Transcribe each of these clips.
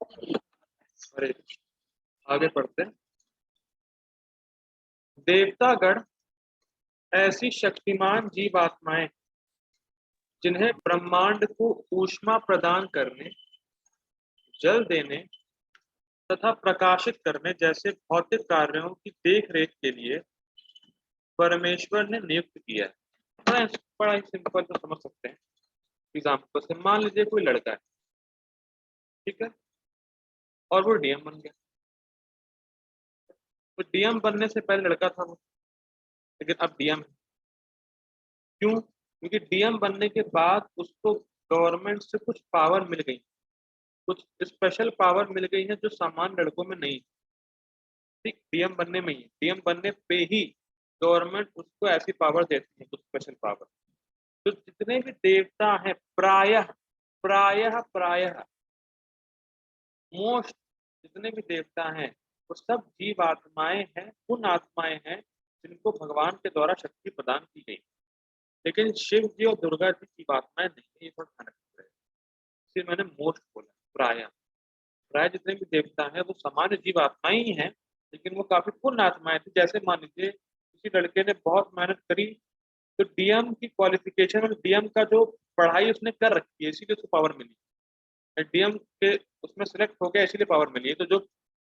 अरे आगे पढ़ते हैं। देवतागण ऐसी शक्तिमान जीवात्माएं जिन्हें ब्रह्मांड को ऊष्मा प्रदान करने, जल देने तथा प्रकाशित करने जैसे भौतिक कार्यों की देख रेख के लिए परमेश्वर ने नियुक्त किया है। बड़ा ही सिंपल तो समझ सकते हैं। एग्जाम्पल से मान लीजिए कोई लड़का है, ठीक है, और वो डीएम बन गया। तो डीएम बनने से पहले लड़का था वो, लेकिन अब डीएम है। क्यों? क्योंकि डीएम बनने के बाद उसको गवर्नमेंट से कुछ पावर मिल गई, कुछ स्पेशल पावर मिल गई है जो सामान्य लड़कों में नहीं। ठीक, डीएम बनने में ही, डीएम बनने पे ही गवर्नमेंट उसको ऐसी पावर देती है, कुछ स्पेशल पावर। तो जितने भी देवता हैं, प्रायः प्रायः प्रायः मोस्ट जितने भी देवता हैं वो सब जीव आत्माएं हैं, उन आत्माएं हैं जिनको भगवान के द्वारा शक्ति प्रदान की गई। लेकिन शिव जी और दुर्गा जी की आत्माएं नहीं है, ये थोड़ा ध्यान रखना है। इसलिए मैंने मोस्ट बोला, प्राय प्राय जितने भी देवता हैं वो सामान्य जीव आत्माएं ही हैं, लेकिन वो काफी पूर्ण आत्माएं थी। जैसे मान लीजिए किसी लड़के ने बहुत मेहनत करी, तो डीएम की क्वालिफिकेशन और डीएम का जो पढ़ाई उसने कर रखी है, इसीलिए उसको पावर मिली। डीएम के उसमें सेलेक्ट हो गया, इसीलिए पावर मिली है। तो जो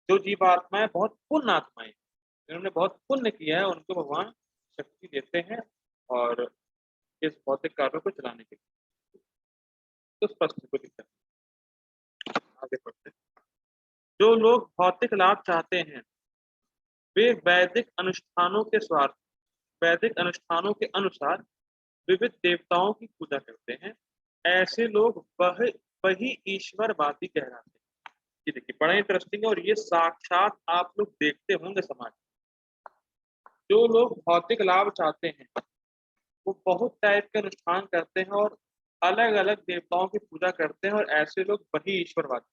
जो जीव आत्माएं बहुत पुण्य आत्माएं, जिन्होंने बहुत पुण्य किया है, उनको भगवान शक्ति देते हैं और इस भौतिक कार्यों को चलाने के लिए। तो स्पष्ट को दिक्कत आगे बढ़ते हैं। जो लोग भौतिक लाभ चाहते हैं वे वैदिक अनुष्ठानों के अनुसार विविध देवताओं की पूजा करते हैं। ऐसे लोग वही ईश्वरवादी कहलाते हैं। ये देखिए बड़ा इंटरेस्टिंग है, और ये साक्षात आप लोग देखते होंगे समाज। जो लोग भौतिक लाभ चाहते हैं वो बहुत टाइप के अनुष्ठान करते हैं और अलग अलग देवताओं की पूजा करते हैं, और ऐसे लोग वही ईश्वरवादी।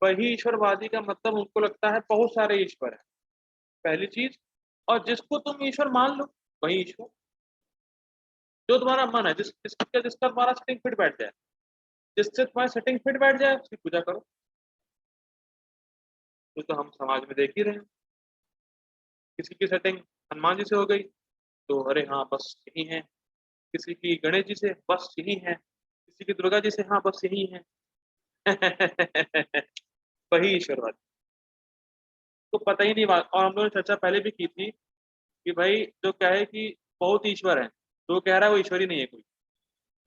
वही ईश्वरवादी का मतलब उनको लगता है बहुत सारे ईश्वर है, पहली चीज। और जिसको तुम ईश्वर मान लो वही ईश्वर, जो तुम्हारा मन है, जिसका तुम्हारा सेटिंग फिट बैठ जाए, जिससे तुम्हारी सेटिंग फिट बैठ जाए उसकी पूजा करो। तो हम समाज में देख ही रहे हैं, किसी की सेटिंग हनुमान जी से हो गई तो अरे हाँ बस यही है, किसी की गणेश जी से बस यही है, किसी की दुर्गा जी से हाँ बस यही है। वही ईश्वरवादी को पता ही नहीं बात। और हम लोगों ने चर्चा पहले भी की थी कि भाई जो कहे कि बहुत ईश्वर है, तो कह रहा है वो ईश्वर ही नहीं है कोई,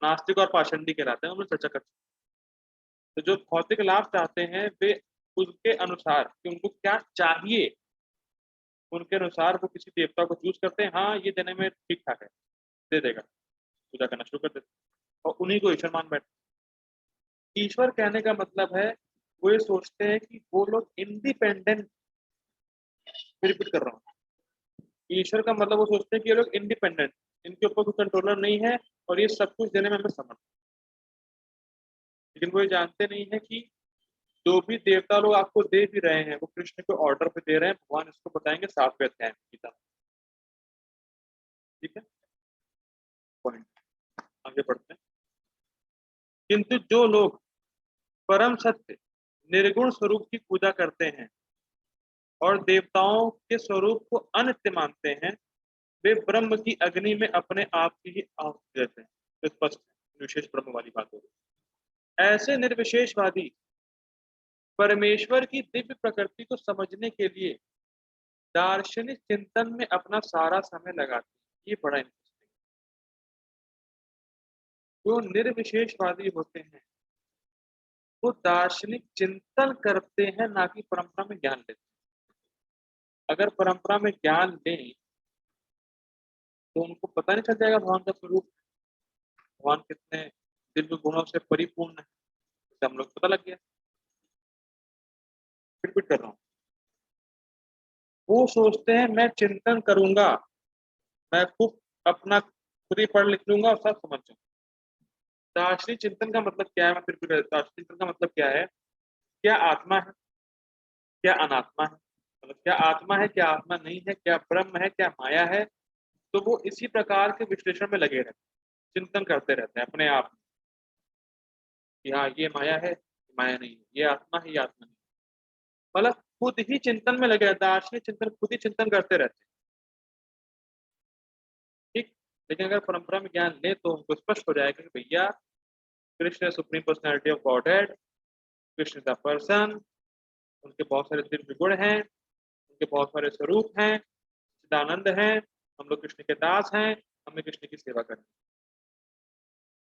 नास्तिक और पाषंडी कहलाते हैं। हम लोग चर्चा कर, तो जो भौतिक लाभ चाहते हैं वे उसके अनुसार कि उनको क्या चाहिए, उनके अनुसार वो किसी देवता को चूज करते हैं। हाँ ये देने में ठीक ठाक है, दे देगा, पूजा करना शुरू कर देते और उन्हीं को ईश्वर मान बैठते। ईश्वर कहने का मतलब है वो ये सोचते हैं कि वो लोग इंडिपेंडेंट, रिपीट कर रहा हूँ, ईश्वर का मतलब वो सोचते हैं कि ये लोग इंडिपेंडेंट, इनके ऊपर कोई कंट्रोलर नहीं है और ये सब कुछ देने में हमें समर्थ। लेकिन वो ये जानते नहीं है कि जो भी देवता लोग आपको दे भी रहे हैं वो कृष्ण के ऑर्डर पे दे रहे हैं। भगवान इसको बताएंगे 7वें अध्याय में गीता। ठीक है, पॉइंट आगे बढ़ते हैं। किंतु जो लोग परम सत्य निर्गुण स्वरूप की पूजा करते हैं और देवताओं के स्वरूप को अनित्य मानते हैं, वे ब्रह्म की अग्नि में अपने आप की ही आहुति देते हैं। तो स्पष्ट विशेष ब्रह्म वाली बात होगी। ऐसे निर्विशेषवादी परमेश्वर की दिव्य प्रकृति को समझने के लिए दार्शनिक चिंतन में अपना सारा समय लगाते हैं। ये बड़ा इंटरेस्टिंग। जो निर्विशेषवादी होते हैं वो दार्शनिक चिंतन करते हैं, ना कि परंपरा में ज्ञान लेते हैं। अगर परंपरा में ज्ञान लें तो उनको पता नहीं चल जाएगा भगवान का स्वरूप, भगवान कितने दिव्य गुणों से परिपूर्ण है, तो हम लोग पता लग गया। रिपीट कर रहा हूँ, वो सोचते हैं मैं चिंतन करूंगा, मैं खूब अपना खुद ही पढ़ लिख लूंगा और सब समझ जाऊंगा। दार्शनिक चिंतन का मतलब क्या है? मैं फिर दार्शनिक चिंतन का मतलब क्या है? क्या आत्मा है, क्या अनात्मा है, मतलब क्या आत्मा है, क्या आत्मा नहीं है, क्या ब्रह्म है, क्या माया है। तो वो इसी प्रकार के विश्लेषण में लगे रहते हैं, चिंतन करते रहते हैं अपने आप कि हाँ ये माया है, मैं नहीं हूँ, ये आत्मा है, ये आत्मा नहीं। मतलब खुद ही चिंतन में लगे रहते हैं, दार्शनिक चिंतन, खुद ही चिंतन करते रहते हैं। ठीक। लेकिन अगर परंपरा में ज्ञान ले तो उनको स्पष्ट हो जाएगा कि भैया Krishna supreme personality of God head, Krishna का पर्सन, उनके बहुत सारे दिव्य गुण हैं, उनके बहुत सारे स्वरूप हैं, सच्चिदानंद हैं, हम लोग कृष्ण के दास हैं, हमें कृष्ण की सेवा करनी।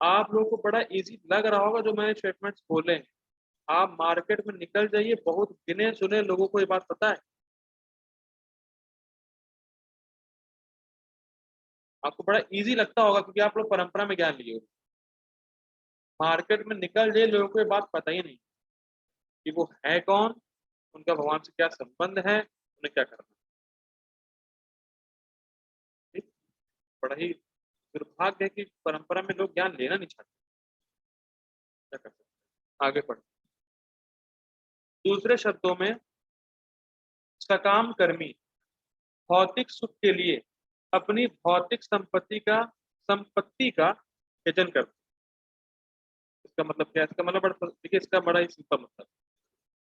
आप लोगों को बड़ा इजी लग रहा होगा जो मैंने स्टेटमेंट्स बोले हैं। आप मार्केट में निकल जाइए, बहुत गिने चुने लोगों को ये बात पता है। आपको बड़ा इजी लगता होगा क्योंकि आप लोग परंपरा में ज्ञान लिए हो। मार्केट में निकल जाइए, लोगों को ये बात पता ही नहीं कि वो है कौन, उनका भगवान से क्या संबंध है, उन्हें क्या करना है। ठीक? बड़ा ही दुर्भाग्य है कि परंपरा में लोग ज्ञान लेना नहीं चाहते। क्या कर सकते हैं? आगे बढ़। दूसरे शब्दों में सकाम कर्मी भौतिक सुख के लिए अपनी भौतिक संपत्ति का सृजन करते हैं। इसका मतलब क्या है? इसका मतलब देखिए, इसका बड़ा ही सिंपल मतलब,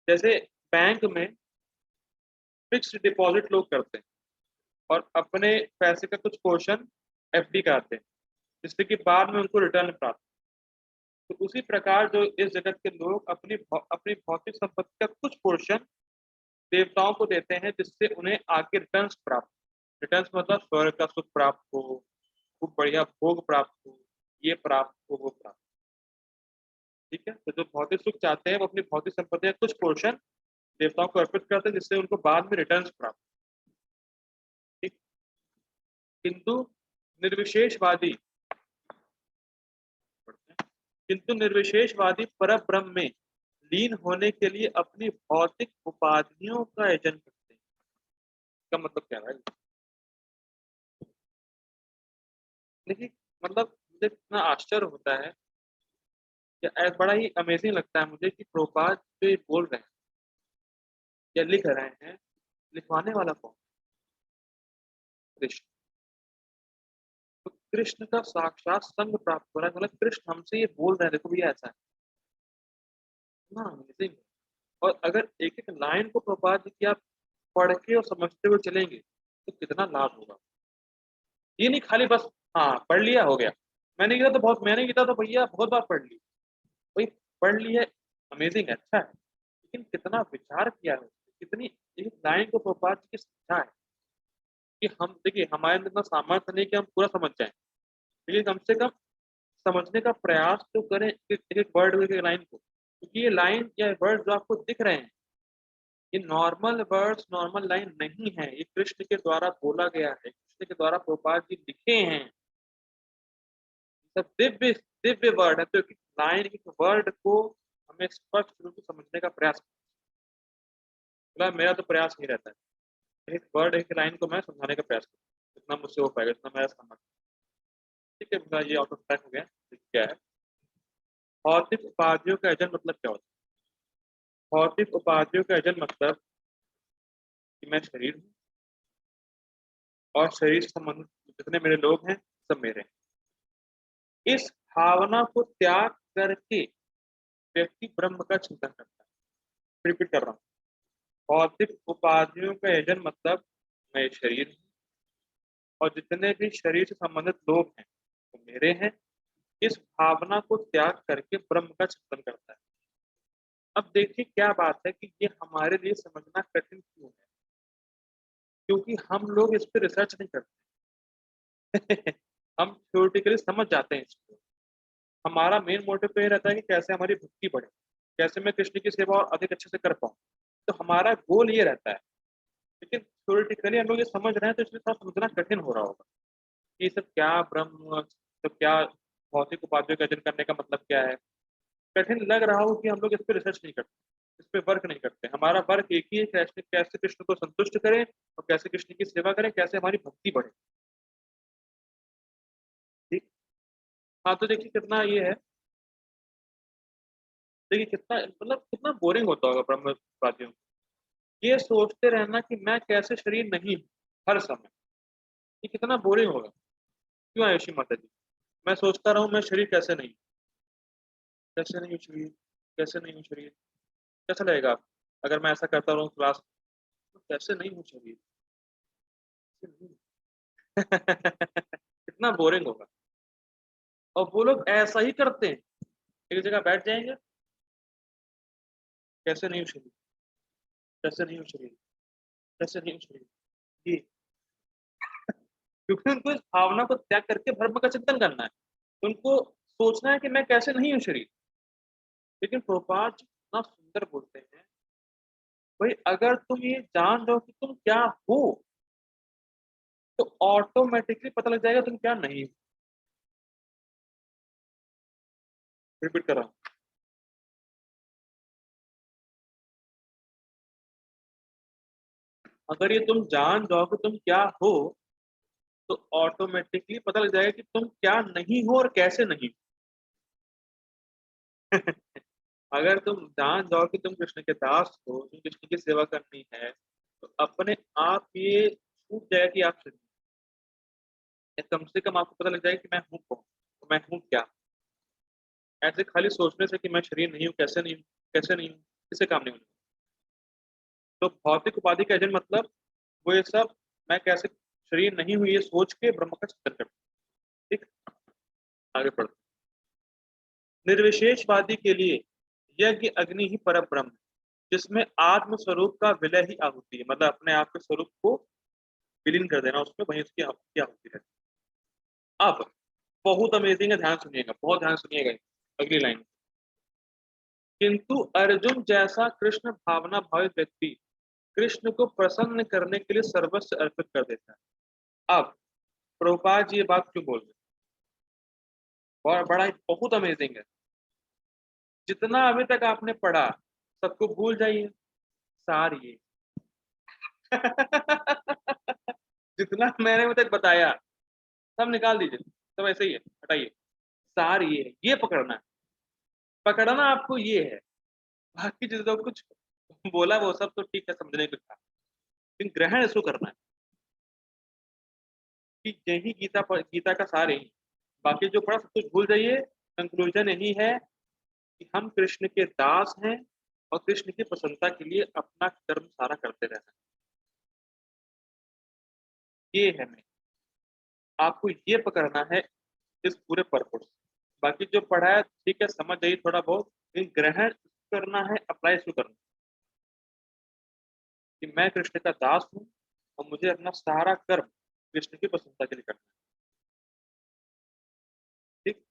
जैसे बैंक में फिक्स्ड डिपॉजिट लोग करते हैं और अपने पैसे का कुछ पोर्शन एफडी कराते हैं, जिससे कि बाद में उनको रिटर्न प्राप्त। तो उसी प्रकार जो इस जगत के लोग अपनी भौतिक संपत्ति का कुछ पोर्शन देवताओं को देते हैं, जिससे उन्हें आगे रिटर्न्स प्राप्त। रिटर्न्स मतलब स्वर्ग का सुख प्राप्त हो, खूब बढ़िया भोग प्राप्त हो, ये प्राप्त हो, वो प्राप्त। ठीक है, तो जो भौतिक सुख चाहते हैं वो अपनी भौतिक संपत्ति का कुछ पोर्शन देवताओं को अर्पित करते हैं, जिससे उनको बाद में रिटर्न्स प्राप्त। ठीक। किंतु निर्विशेषवादी किंतु निर्विशेषवादी पर ब्रह्म में लीन होने के लिए अपनी भौतिक उपाधियों का आयोजन करते हैं। इसका मतलब क्या है? देखिए, मतलब मुझे इतना आश्चर्य होता है या बड़ा ही अमेजिंग लगता है मुझे कि प्रोपाद जो ये बोल रहे हैं या लिख रहे हैं, लिखवाने वाला कौन? कृष्ण। तो कृष्ण का साक्षात संग प्राप्त हो रहा है, मतलब कृष्ण हमसे ये बोल रहे हैं, देखो भैया ऐसा है ना, अमेजिंग। और अगर एक एक लाइन को प्रभुपाद जी की आप पढ़ के और समझते हुए चलेंगे तो कितना लाभ होगा। ये नहीं खाली बस हाँ पढ़ लिया हो गया, मैंने किया तो भैया बहुत बार पढ़ ली, भाई पढ़ ली है, अमेजिंग है, अच्छा है, लेकिन कितना विचार किया है, कितनी एक लाइन को प्रभुपाद जी की समझा है कि हम देखिए हमारे अंदर इतना सामर्थ्य नहीं कि हम पूरा समझ जाएं, लेकिन कम से कम समझने का प्रयास तो करें एक एक वर्ड एक लाइन को, क्योंकि ये लाइन या वर्ड जो आपको दिख रहे हैं ये नॉर्मल वर्ड्स नॉर्मल लाइन नहीं है, ये कृष्ण के द्वारा बोला गया है, कृष्ण के द्वारा प्रोपाल जी लिखे हैं, सब दिव्य दिव्य वर्ड है। तो एक लाइन एक वर्ड को हमें स्पष्ट रूप से समझने का प्रयास करना, मेरा तो प्रयास ही रहता है एक वर्ड एक लाइन को मैं समझाने का प्रयास करूँ, जितना मुझसे हो पाएगा, इतना मेरा समझ। ठीक है, मेरा ये आउट ऑफ ट्रैक हो गया। क्या है भौतिक उपाधियों का अजन मतलब क्या होता है? भौतिक उपाधियों का अजन मतलब कि मैं शरीर हूँ और शरीर से संबंधित जितने मेरे लोग हैं सब मेरे हैं। इस भावना को त्याग करके व्यक्ति ब्रह्म का चिंतन करता है। रिपीट कर रहा हूँ, भौतिक उपाधियों का यजन मतलब मैं शरीर हूँ और जितने भी शरीर से संबंधित लोग हैं वो मेरे हैं। इस भावना को त्याग करके ब्रह्म का चिंतन करता है। अब देखिए क्या बात है कि ये हमारे लिए समझना कठिन क्यों है, क्योंकि हम लोग इस पर रिसर्च नहीं करते। हम थ्योरेटिकली समझ जाते हैं इसको। हमारा मेन मोटिव तो ये रहता है कि कैसे हमारी भक्ति बढ़े, कैसे मैं कृष्ण की सेवा और अधिक अच्छे से कर पाऊँ, तो हमारा गोल ये रहता है। लेकिन थ्योरेटिकली हम लोग ये समझ रहे हैं तो इसलिए थोड़ा समझना कठिन हो रहा होगा कि ये सब क्या ब्रह्म, सब क्या भौतिक उपाधियों का अर्जन करने का मतलब क्या है। कठिन लग रहा हो कि हम लोग इस पर रिसर्च नहीं करते, इस पर वर्क नहीं करते। हमारा वर्क एक ही है, कैसे कैसे कृष्ण को संतुष्ट करें और कैसे कृष्ण की सेवा करें, कैसे हमारी भक्ति बढ़े। ठीक। हाँ तो देखिए कितना ये है, देखिए कितना मतलब कितना बोरिंग होता होगा ब्रह्मवादियों को ये सोचते रहना कि मैं कैसे शरीर नहीं हूँ हर समय। ये कितना बोरिंग होगा। क्यों आयुषी माता जी? मैं सोचता रहूं मैं शरीर कैसे नहीं, कैसे नहीं हूँ शरीर, कैसे नहीं हूँ शरीर? कैसा लगेगा आप? अगर मैं ऐसा करता रहूँ क्लास, तो कैसे नहीं हूँ शरीर? कैसे नहीं हूँ? कितना बोरिंग होगा। और वो लोग ऐसा ही करते हैं, एक जगह बैठ जाएंगे, कैसे नहीं हूँ शरीर? कैसे नहीं हूँ शरीर? कैसे नहीं हूँ शरीर? ये, क्योंकि उनको इस भावना को त्याग करके धर्म का चिंतन करना है। उनको सोचना है कि मैं कैसे नहीं हूँ शरीर। लेकिन प्रभुपाद जी इतना सुंदर बोलते हैं, भाई अगर तुम ये जान जाओ कि तुम क्या हो, तो ऑटोमेटिकली पता लग जाएगा तुम क्या नहीं हो। रिपीट कर रहा हूँ, अगर ये तुम जान जाओ कि तुम क्या हो, तो ऑटोमेटिकली पता लग जाएगा कि तुम क्या नहीं हो और कैसे नहीं हो। अगर तुम जान जाओ कि तुम कृष्ण के दास हो, तुम कृष्ण की सेवा करनी है, तो अपने आप ये छूट जाएगा कि आप शरीर, या कम से कम आपको पता लग जाएगा कि मैं हूँ कौन, तो मैं हूँ क्या। ऐसे खाली सोचने से कि मैं शरीर नहीं हूँ, कैसे नहीं हूँ, कैसे नहीं हूँ, किसे काम नहीं होने। तो भौतिक उपाधि का एजेंट मतलब वो ये सब, मैं कैसे शरीर नहीं हूँ ये सोच के ब्रह्म का चिंतन करता हूँ। ठीक, आगे पढ़ते हैं। निर्विशेषवादी के लिए यज्ञ अग्नि ही पर ब्रह्म है, जिसमें आत्म स्वरूप का विलय ही आहुति है, मतलब अपने आप के स्वरूप को विलीन कर देना उसमें, वही उसकी आहुति आहुति है। अब बहुत अमेजिंग है, ध्यान सुनिएगा, बहुत ध्यान सुनिएगा अगली लाइन। किंतु अर्जुन जैसा कृष्ण भावना भावित व्यक्ति कृष्ण को प्रसन्न करने के लिए सर्वस्व अर्पित कर देता है। अब प्रभुपाद जी ये बात क्यों बोल रहे हैं? और बड़ा बहुत अमेजिंग है। जितना अभी तक आपने पढ़ा सबको भूल जाइए, सार ये। जितना मैंने अभी तक बताया सब निकाल दीजिए, सब ऐसे ही है, हटाइए। सार ये है, ये पकड़ना है। पकड़ना आपको ये है, बाकी जो कुछ बोला वो सब तो ठीक है, समझने को था, लेकिन ग्रहण इसको करना है कि यही गीता का सार यही। बाकी जो पढ़ा सब कुछ भूल जाइए। कंक्लूजन यही है कि हम कृष्ण के दास हैं और कृष्ण की प्रसन्नता के लिए अपना कर्म सारा करते रहना। ये है मैं, आपको ये पकड़ना है इस पूरे पर्पस। बाकी जो पढ़ा है ठीक है, समझ जाइए थोड़ा बहुत, लेकिन ग्रहण करना है, अप्लाई इसको करना कि मैं कृष्ण का दास हूँ और मुझे अपना सारा कर्म कृष्ण की प्रसन्नता के लिए करना है। ठीक,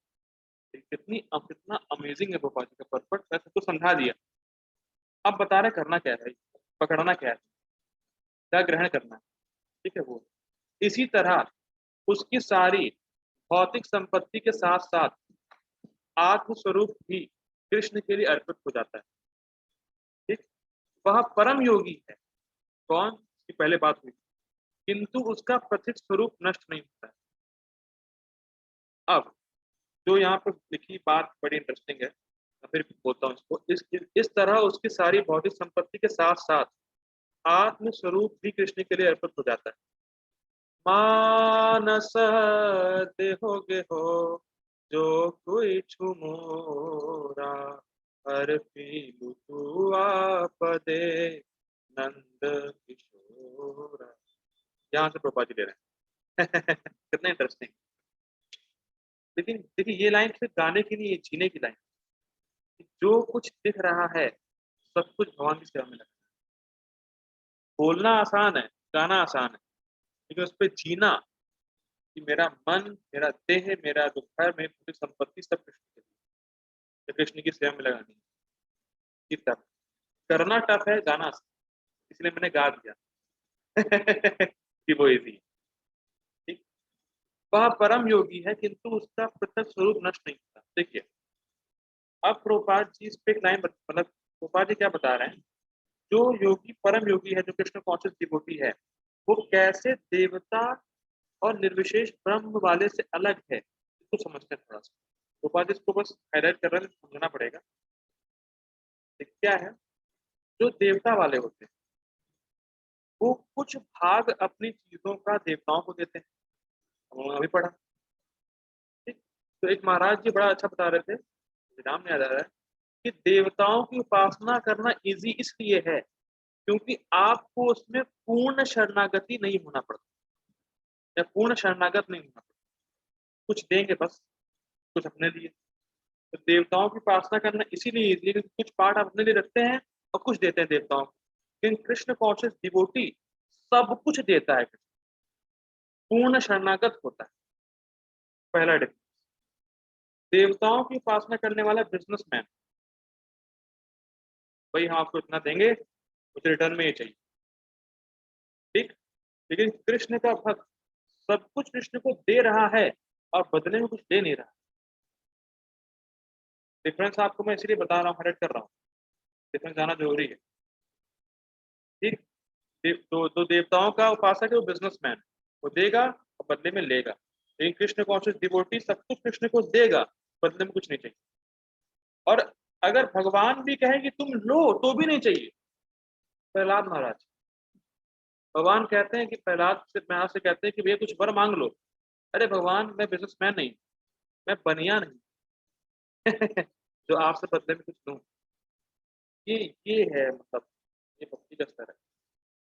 कितनी कितना अमेजिंग है गोपाल जी का पर्पट, वैसे तो समझा दिया। अब बता रहे करना क्या है भाई, पकड़ना क्या है, क्या ग्रहण करना है। ठीक है वो, इसी तरह उसकी सारी भौतिक संपत्ति के साथ साथ आत्म स्वरूप भी कृष्ण के लिए अर्पित हो जाता है। ठीक, वह परम योगी है। कौन, की पहले बात हुई, किंतु उसका प्रतीक स्वरूप नष्ट नहीं होता है। अब जो यहाँ पर लिखी बात बड़ी इंटरेस्टिंग है, मैं फिर बोलता हूँ इसको। इस तरह उसकी सारी भौतिक संपत्ति के साथ साथ आत्म स्वरूप भी कृष्ण के लिए अर्पित हो जाता है। मानस देहोगे हो जो कोई छुमोरा, हर पीलू तू आपदे नंद किशोरा। यहाँ से प्रभुपाद जी ले रहे हैं। कितना इंटरेस्टिंग। लेकिन देखिए ये लाइन सिर्फ गाने की नहीं, ये जीने की लाइन। जो कुछ दिख रहा है सब कुछ भगवान की सेवा में लगा। बोलना आसान है, गाना आसान है, लेकिन उस पर जीना कि मेरा मन, मेरा देह, मेरा जो घर, मेरी पूरी संपत्ति सब कृष्ण के लिए, तो कृष्ण की सेवा में लगानी है। ये टफ, करना टफ है, गाना आसान, इसलिए मैंने गा दिया। कि वो इजी है। ठीक, वह परम योगी है किंतु उसका पृथक स्वरूप नष्ट नहीं होता। देखिए, अब प्रभुपाद जी इस पे एक लाइन मतलब प्रभुपाद जी क्या बता रहे हैं, जो योगी परम योगी है, जो कृष्ण कॉन्शियस डिवोटी है, वो कैसे देवता और निर्विशेष ब्रह्म वाले से अलग है, इसको समझते हैं थोड़ा सा। प्रभुपाद जी इसको बस हाईलाइट कर रहे हैं, समझना पड़ेगा। क्या है, जो देवता वाले होते हैं वो कुछ भाग अपनी चीजों का देवताओं को देते हैं, हम अभी पढ़ा। ठीक, तो एक महाराज जी बड़ा अच्छा बता रहे थे, मुझे नाम नहीं याद आ रहा है, कि देवताओं की उपासना करना इजी इसलिए है क्योंकि आपको उसमें पूर्ण शरणागति नहीं होना पड़ता या पूर्ण शरणागत नहीं होना पड़ता। कुछ देंगे बस, कुछ अपने लिए। तो देवताओं की उपासना करना इसीलिए इजी है क्योंकि कुछ पार्ट आप अपने लिए रखते हैं और कुछ देते हैं देवताओं को। लेकिन कृष्ण कॉन्शियस डिवोटी सब कुछ देता है, पूर्ण शरणागत होता है। पहला डिफरेंस। देवताओं की उपासना करने वाला बिजनेसमैन, भाई हम आपको इतना देंगे, मुझे रिटर्न में ये चाहिए, ठीक। लेकिन कृष्ण का भक्त सब कुछ कृष्ण को दे रहा है और बदले में कुछ दे नहीं रहा। डिफरेंस आपको मैं इसलिए बता रहा हूँ, हाईलाइट कर रहा हूँ, डिफरेंस जाना जरूरी है, ठीक। तो देवताओं का उपासक है वो बिजनेसमैन, वो देगा और बदले में लेगा। लेकिन कृष्ण कॉन्शियस डिवोटी सब कुछ कृष्ण को देगा, बदले में कुछ नहीं चाहिए। और अगर भगवान भी कहे कि तुम लो तो भी नहीं चाहिए। प्रहलाद महाराज, भगवान कहते हैं कि प्रहलाद से महाराज से कहते हैं कि भैया कुछ वर मांग लो। अरे भगवान, मैं बिजनेसमैन नहीं, मैं बनिया नहीं जो आपसे बदले में कुछ लूं। ये ये है मतलब, ये भक्ति का स्तर है।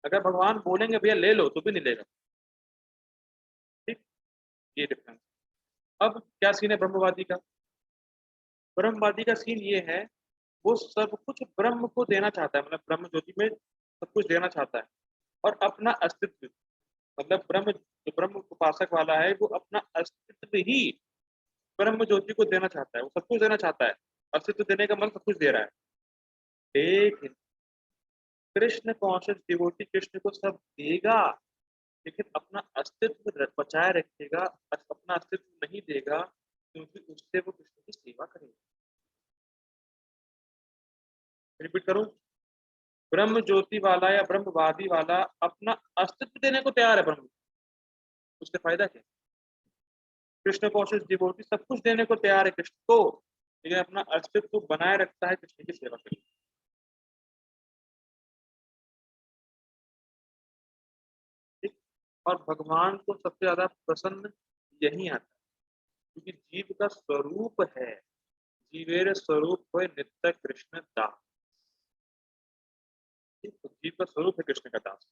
अगर भगवान बोलेंगे भैया ले लो तो भी नहीं लेगा, ठीक। ये डिफरेंस। अब क्या सीन है ब्रह्मवादी का? ब्रह्मवादी का सीन ये है, वो सब कुछ ब्रह्म को देना चाहता है, मतलब ब्रह्म ज्योति में सब कुछ देना चाहता है और अपना अस्तित्व, मतलब जो ब्रह्म उपासक वाला है वो अपना अस्तित्व ही ब्रह्म ज्योति को देना चाहता है, वो सब कुछ देना चाहता है। अस्तित्व देने का मतलब सब कुछ दे रहा है। लेकिन कृष्ण कॉन्शियस डिवोटी कृष्ण को सब देगा, लेकिन अपना अस्तित्व बचाए रखेगा, अपना अस्तित्व नहीं देगा, क्योंकि उससे वो कृष्ण की सेवा करेगा। रिपीट करूं, ब्रह्म ज्योति वाला या ब्रह्मवादी वाला अपना अस्तित्व देने को तैयार है ब्रह्म, उससे फायदा क्या? कृष्ण कॉन्शियस डिवोटी सब कुछ देने को तैयार है कृष्ण को, लेकिन अपना अस्तित्व बनाए रखता है कृष्ण की सेवा के लिए, ठीक। और भगवान को सबसे ज्यादा पसंद यही आता है क्योंकि जीव का स्वरूप है, जीवेर स्वरूप हो नित्य कृष्ण दास, ठीक। तो जीव का स्वरूप है कृष्ण का दास,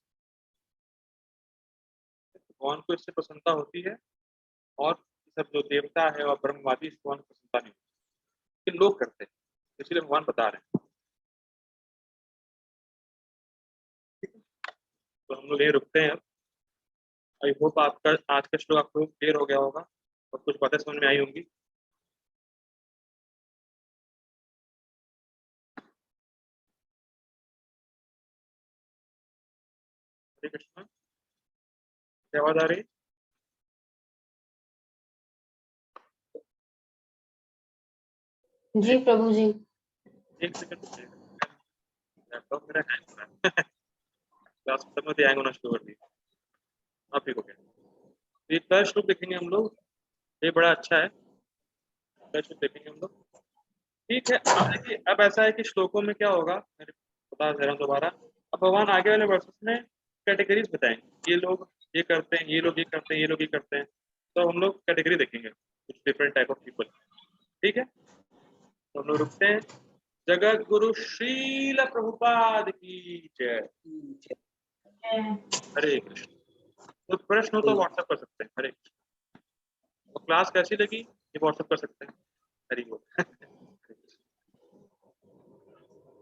भगवान को इससे प्रसन्नता होती है। और सब जो देवता है और ब्रह्मवादी इसको भगवान को प्रसन्नता नहीं होती, ये लोग करते हैं, इसलिए भगवान बता रहे हैं, ठीक है। तो हम लोग ये रुकते हैं। आई होप आपका आज का श्लोक आपको क्लियर हो गया होगा और कुछ बातें समझ में आई होंगी। हरे कृष्ण। क्या आवाज आ रही है? जी प्रभु जी। एक सेकंड रुकिएगा, लैपटॉप मेरा हैंग हो रहा है क्लास खत्म होती हैंग होना शुरू कर दी। आप ठीक हो गया। तो ये कल श्लोक देखेंगे हम लोग, ये बड़ा अच्छा है, कल श्लोक देखेंगे हम लोग, ठीक है। अब देखिए, अब ऐसा है कि श्लोकों में क्या होगा, मेरे बता दे रहा हूँ दोबारा। अब भगवान आगे वाले वर्सेस में कैटेगरीज बताएंगे, ये लोग ये करते हैं, ये लोग ये करते हैं, ये लोग ये करते हैं। तो हम लोग कैटेगरी देखेंगे, कुछ डिफरेंट टाइप ऑफ पीपल, ठीक है। तो हम लोग रुकते हैं। जगत गुरु श्रील प्रभुपाद की जय। हरे कृष्ण। तो प्रश्न हो तो व्हाट्सएप कर सकते हैं। हरे कृष्ण। तो क्लास कैसी लगी ये व्हाट्सएप कर सकते हैं। हरि बोल।